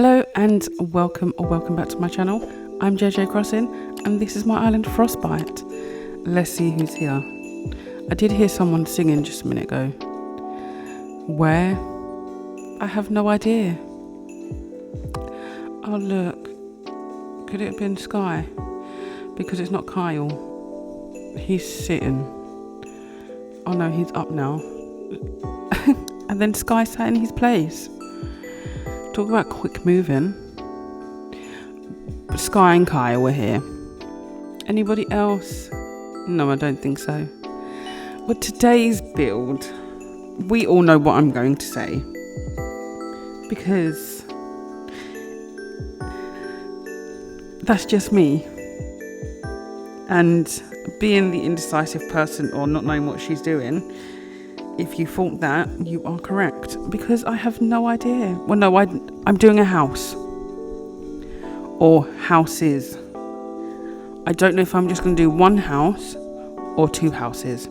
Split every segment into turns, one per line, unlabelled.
Hello and welcome back to my channel. I'm JJ Crossing and this is my island Frostbite. Let's see who's here. I did hear someone singing just a minute ago. Where? I have no idea. Oh look, could it have been Sky? Because it's not Kyle. He's sitting. Oh no, he's up now. And then Sky sat in his place. Talk about quick moving. Sky and Kyle were here. Anybody else? No, I don't think so. But today's build, we all know what I'm going to say. Because that's just me. And being the indecisive person or not knowing what she's doing, if you thought that, you are correct. Because I have no idea. Well, no, I'm doing a house. Or houses. I don't know if I'm just going to do one house or two houses.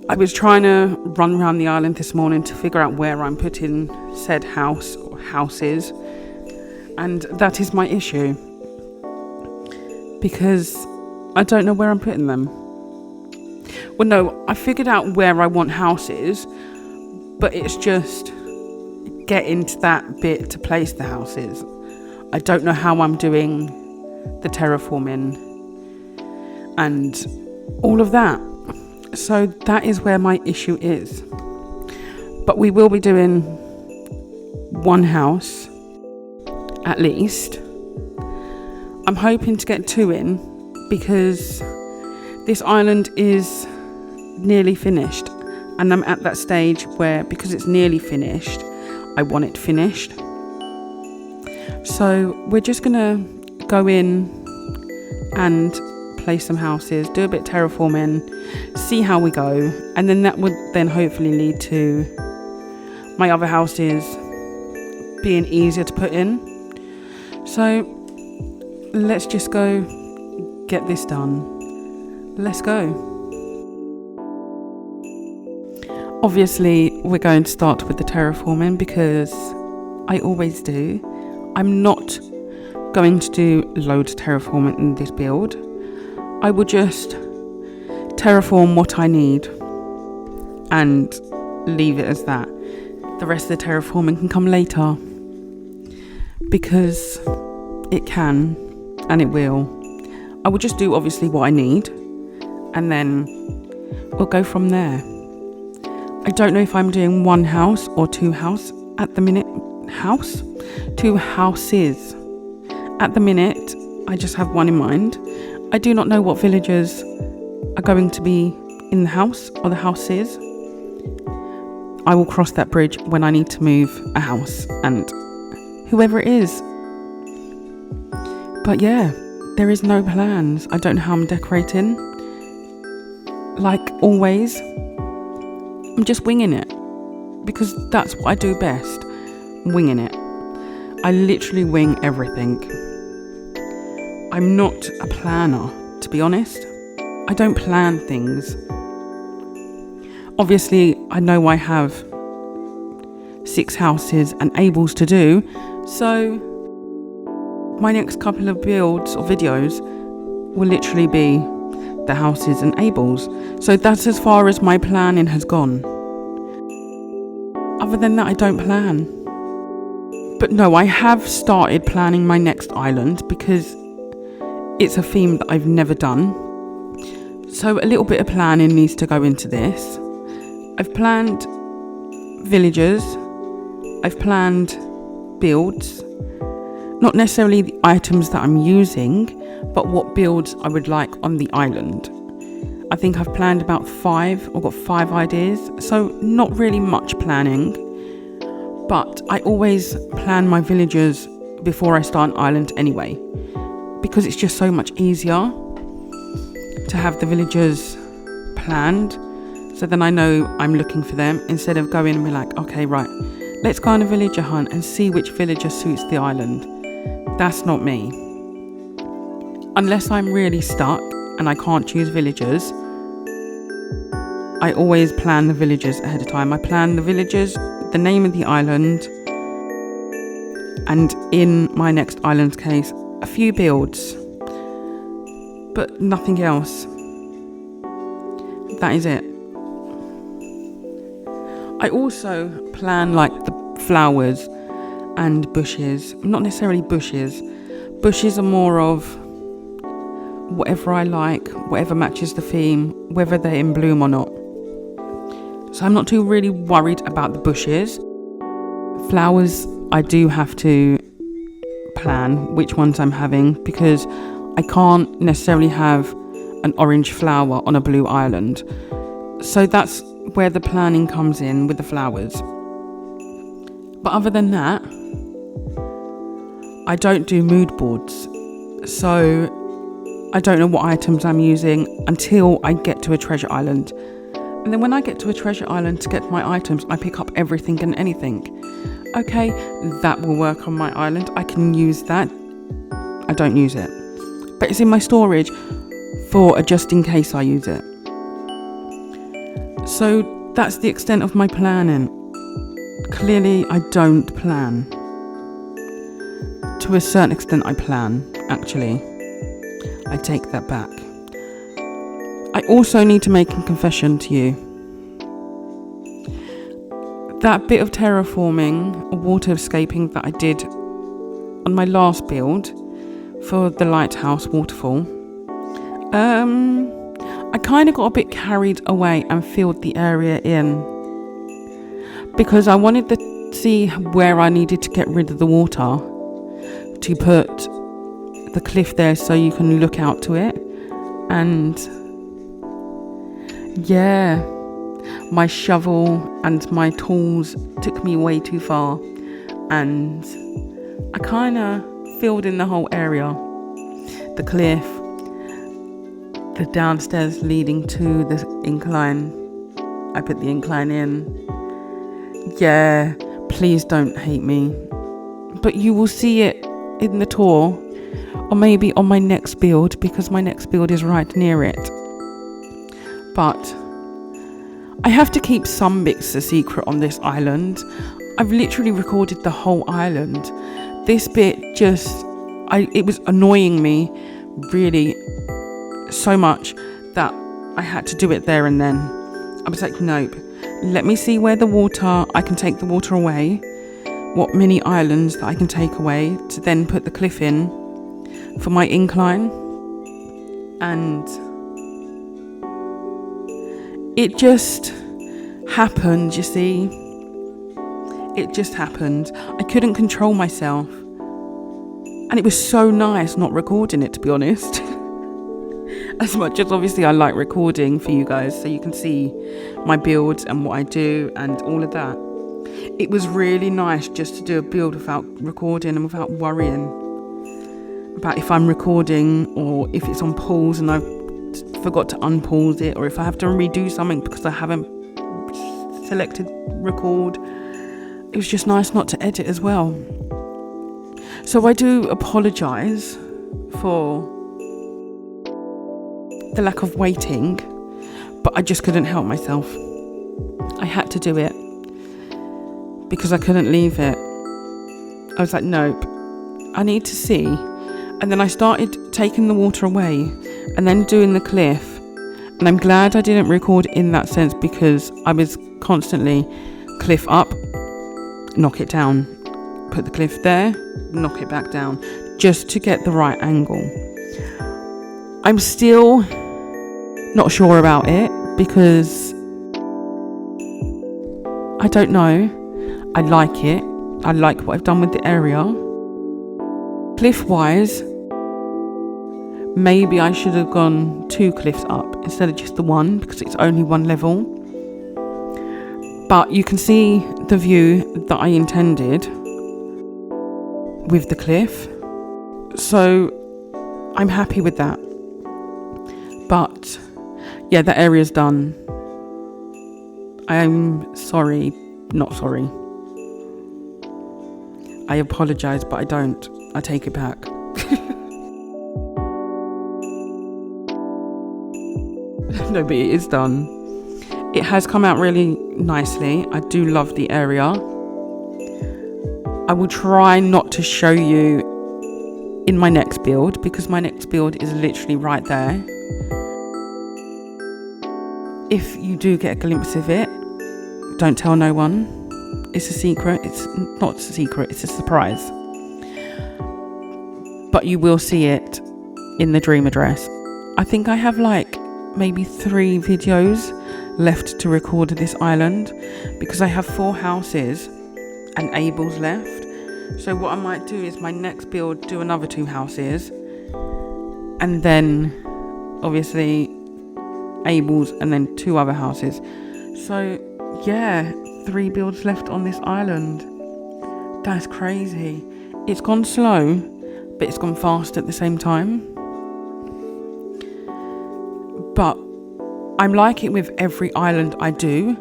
I was trying to run around the island this morning to figure out where I'm putting said house or houses. And that is my issue. Because I don't know where I'm putting them. Well, no, I figured out where I want houses, but it's just getting to that bit to place the houses. I don't know how I'm doing the terraforming and all of that. So that is where my issue is. But we will be doing one house, at least. I'm hoping to get two in because this island is nearly finished, and I'm at that stage where, because it's nearly finished, I want it finished. So we're just gonna go in and place some houses, do a bit terraforming, see how we go, and then that would then hopefully lead to my other houses being easier to put in. So let's just go get this done. Let's go. Obviously, we're going to start with the terraforming because I always do. I'm not going to do loads of terraforming in this build. I will just terraform what I need and leave it as that. The rest of the terraforming can come later because it can and it will. I will just do obviously what I need and then we'll go from there. I don't know if I'm doing one house or two house at the minute. Two houses. At the minute, I just have one in mind. I do not know what villagers are going to be in the house or the houses. I will cross that bridge when I need to move a house and whoever it is. But yeah, there is no plans. I don't know how I'm decorating. Like always, I'm just winging it because that's what I do best. Winging it. I literally wing everything. I'm not a planner, to be honest. I don't plan things. Obviously, I know I have 6 houses and ables to do, so my next couple of builds or videos will literally be the houses and ables. So that's as far as my planning has gone. Other than that, I don't plan. But no, I have started planning my next island because it's a theme that I've never done. So a little bit of planning needs to go into this. I've planned villagers. I've planned builds. Not necessarily the items that I'm using, but what builds I would like on the island. I think I've planned about 5, or got 5 ideas. So not really much planning. But I always plan my villagers before I start an island anyway. Because it's just so much easier to have the villagers planned. So then I know I'm looking for them instead of going and be like, okay, right, let's go on a villager hunt and see which villager suits the island. That's not me. Unless I'm really stuck and I can't choose villagers, I always plan the villagers ahead of time. I plan the villagers, the name of the island, and in my next island case, a few builds, but nothing else. That is it. I also plan like the flowers and bushes. Not necessarily bushes. Bushes are more of whatever I like, whatever matches the theme, whether they're in bloom or not. So I'm not too really worried about the bushes. Flowers, I do have to plan which ones I'm having, because I can't necessarily have an orange flower on a blue island. So that's where the planning comes in with the flowers. But other than that, I don't do mood boards. So I don't know what items I'm using until I get to a treasure island. And then when I get to a treasure island to get my items, I pick up everything and anything. Okay, that will work on my island. I can use that. I don't use it. But it's in my storage for a just in case I use it. So that's the extent of my planning. Clearly, I don't plan. To a certain extent, I plan, actually. I take that back. I also need to make a confession to you. That bit of terraforming or water escaping that I did on my last build for the lighthouse waterfall, I kind of got a bit carried away and filled the area in because I wanted to see where I needed to get rid of the water to put the cliff there so you can look out to it. And yeah, my shovel and my tools took me way too far, and I kind of filled in the whole area. The cliff, the downstairs leading to the incline, I put the incline in. Yeah, please don't hate me, but you will see it in the tour, or maybe on my next build, because my next build is right near it. But I have to keep some bits a secret on this island. I've literally recorded the whole island. This bit it was annoying me really so much that I had to do it there and then. I was like, nope, let me see where I can take the water away, what mini islands that I can take away to then put the cliff in for my incline. And it just happened, you see. It just happened. I couldn't control myself. And it was so nice not recording it, to be honest. As much as obviously I like recording for you guys so you can see my builds and what I do and all of that. It was really nice just to do a build without recording and without worrying about if I'm recording or if it's on pause and I forgot to unpause it, or if I have to redo something because I haven't selected record. It was just nice not to edit as well. So I do apologise for the lack of waiting, but I just couldn't help myself. I had to do it because I couldn't leave it. I was like, nope, I need to see. And then I started taking the water away and then doing the cliff. And I'm glad I didn't record in that sense, because I was constantly cliff up, knock it down, put the cliff there, knock it back down, just to get the right angle. I'm still not sure about it because I don't know. I like it. I like what I've done with the area. Cliff wise, maybe I should have gone 2 cliffs up instead of just the one, because it's only 1 level. But you can see the view that I intended with the cliff. So I'm happy with that. But yeah, the area's done. I'm sorry, not sorry. I apologise, but I don't. I take it back. No, but it is done. It has come out really nicely. I do love the area. I will try not to show you in my next build, because my next build is literally right there. If you do get a glimpse of it, don't tell no one. It's a secret. It's not a secret, it's a surprise. But you will see it in the dream address. I think I have like maybe 3 videos left to record this island, because I have 4 houses and Abel's left. So what I might do is my next build, do another 2 houses, and then obviously Abel's, and then 2 other houses. So yeah, 3 builds left on this island. That's crazy. It's gone slow, but it's gone fast at the same time. But I'm like it with every island I do.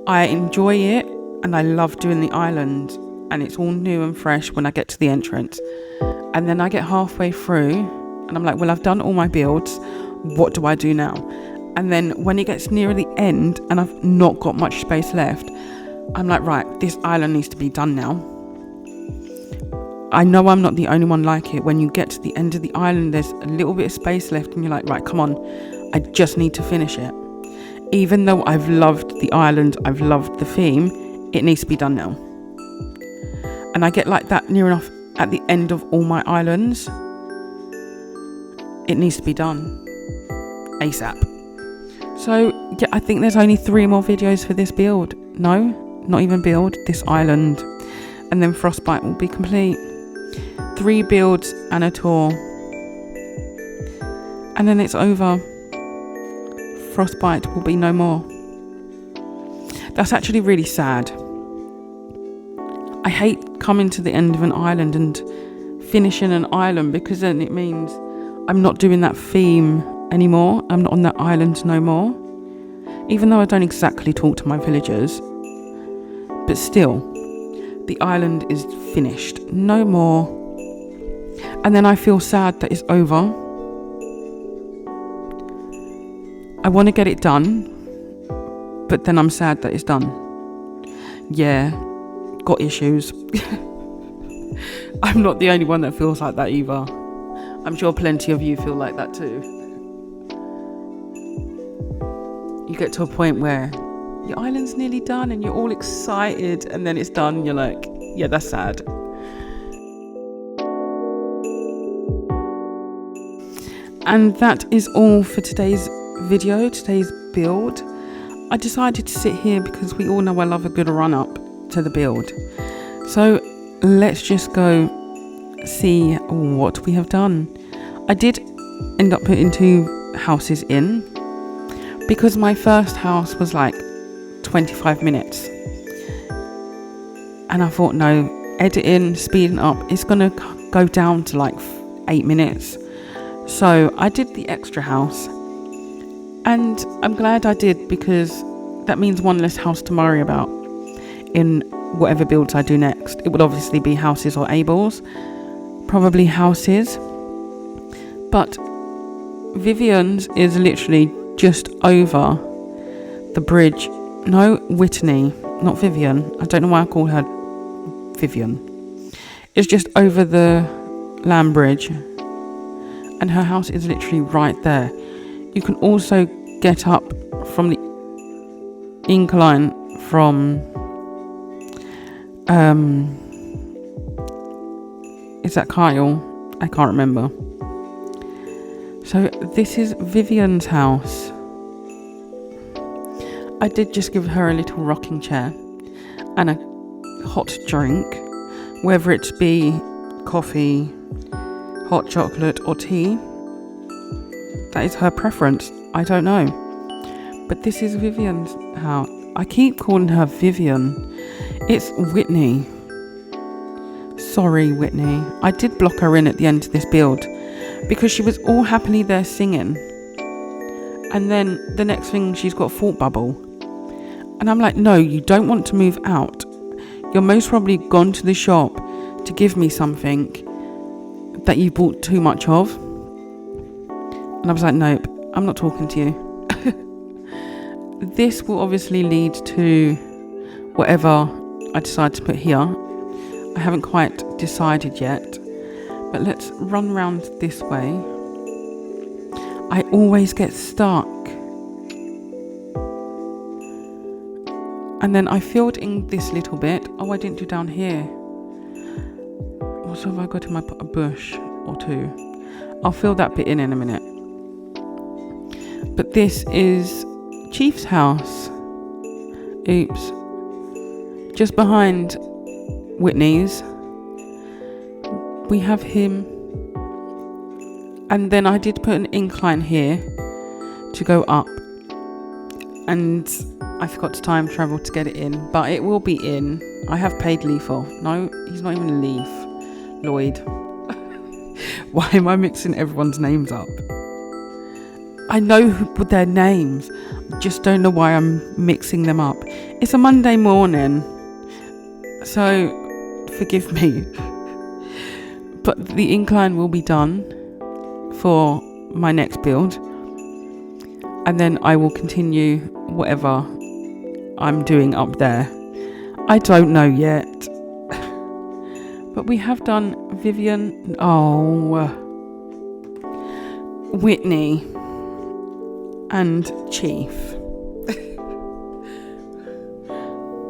I enjoy it and I love doing the island, and it's all new and fresh when I get to the entrance. And then I get halfway through and I'm like, well, I've done all my builds. What do I do now? And then when it gets near the end and I've not got much space left, I'm like, right, this island needs to be done now. I know I'm not the only one like it. When you get to the end of the island, there's a little bit of space left and you're like, right, come on, I just need to finish it. Even though I've loved the island, I've loved the theme, it needs to be done now. And I get like that near enough at the end of all my islands. It needs to be done ASAP. So yeah, I think there's only 3 more videos for this build. No, not even build, this island. And then Frostbite will be complete. 3 builds and a tour. And then it's over. Frostbite will be no more. That's actually really sad. I hate coming to the end of an island and finishing an island, because then it means I'm not doing that theme anymore. I'm not on that island no more. Even though I don't exactly talk to my villagers, but still, the island is finished. No more. And then I feel sad that it's over. I want to get it done, but then I'm sad that it's done. Yeah, got issues. I'm not the only one that feels like that either. I'm sure plenty of you feel like that too. You get to a point where your island's nearly done and you're all excited, and then it's done and you're like, yeah, that's sad. And that is all for today's video, today's build. I decided to sit here because we all know I love a good run up to the build. So let's just go see what we have done. I did end up putting 2 houses in, because my first house was like 25 minutes. And I thought, no, editing, speeding up, it's going to go down to like 8 minutes. So I did the extra house. And I'm glad I did, because that means 1 less house to worry about in whatever builds I do next. It would obviously be houses or Abel's. Probably houses. But Vivian's is literally just over the bridge. No, Whitney, not Vivian. I don't know why I call her Vivian. It's just over the land bridge, and her house is literally right there. You can also get up from the incline from is that Kyle? I can't remember. So this is Vivian's house. I did just give her a little rocking chair and a hot drink, whether it be coffee, hot chocolate or tea. That is her preference. I don't know. But this is Vivian's house. I keep calling her Vivian. It's Whitney. Sorry, Whitney. I did block her in at the end of this build because she was all happily there singing. And then the next thing, she's got a thought bubble. And I'm like, no, you don't want to move out. You're most probably gone to the shop to give me something that you bought too much of. And I was like, nope, I'm not talking to you. This will obviously lead to whatever I decide to put here. I haven't quite decided yet, but let's run round this way. I always get stuck. And then I filled in this little bit. Oh, I didn't do down here. What have I got in my bush or two? I'll fill that bit in a minute. But this is Chief's house. Oops. Just behind Whitney's. We have him. And then I did put an incline here to go up. And I forgot to time travel to get it in, but it will be in. I have paid Leaf off. No, he's not even Leaf. Lloyd. Why am I mixing everyone's names up? I know their names. Just don't know why I'm mixing them up. It's a Monday morning, so forgive me. But the incline will be done for my next build, and then I will continue whatever I'm doing up there. I don't know yet. But we have done Vivian, Whitney and Chief.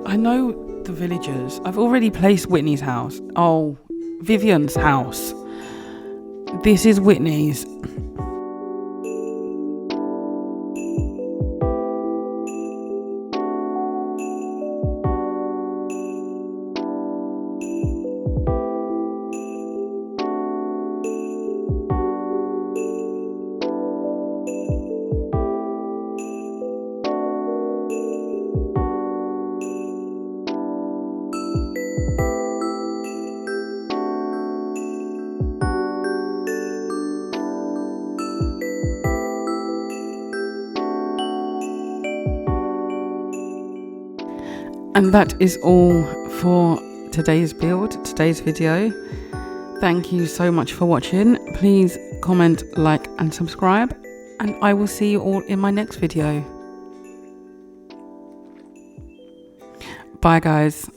I know the villagers. I've already placed Whitney's house. Oh, Vivian's house. This is Whitney's. And that is all for today's build, today's video. Thank you so much for watching. Please comment, like and subscribe, and I will see you all in my next video. Bye guys.